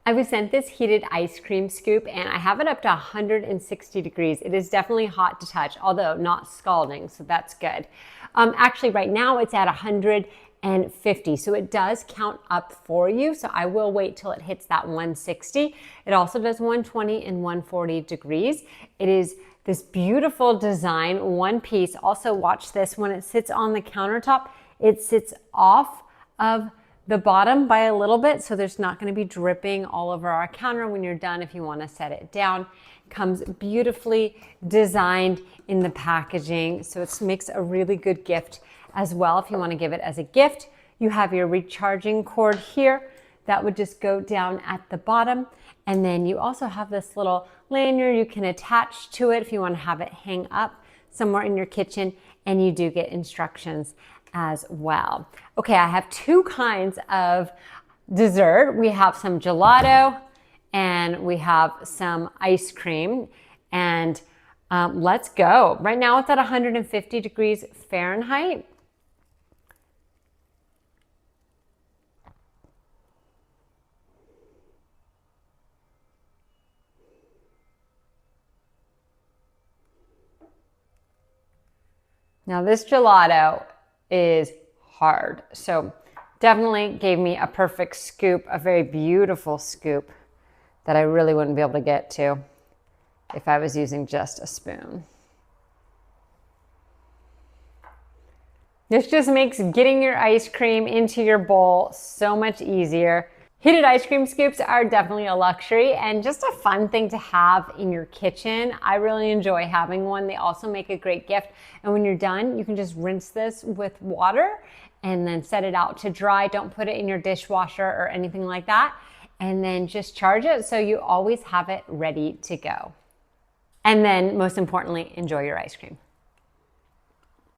I was sent this heated ice cream scoop and I have it up to 160 degrees. It is definitely hot to touch, although not scalding, so that's good. Actually, right now it's at 150, so it does count up for you. So I will wait till it hits that 160. It also does 120 and 140 degrees. It is this beautiful design, one piece. Also, watch this, when it sits on the countertop, it sits off of the bottom by a little bit, so there's not going to be dripping all over our counter when you're done if you want to set it down. Comes beautifully designed in the packaging, so it makes a really good gift as well if you want to give it as a gift. You have your recharging cord here that would just go down at the bottom, and then you also have this little lanyard you can attach to it if you want to have it hang up somewhere in your kitchen, and you do get instructions as well. Okay, I have two kinds of dessert. We have some gelato and we have some ice cream, and let's go. Right now it's at 150 degrees Fahrenheit. Now this gelato is hard, so definitely gave me a perfect scoop, a very beautiful scoop that I really wouldn't be able to get to if I was using just a spoon. This just makes getting your ice cream into your bowl so much easier. Heated ice cream scoops are definitely a luxury and just a fun thing to have in your kitchen. I really enjoy having one. They also make a great gift. And when you're done, you can just rinse this with water and then set it out to dry. Don't put it in your dishwasher or anything like that. And then just charge it so you always have it ready to go. And then most importantly, enjoy your ice cream.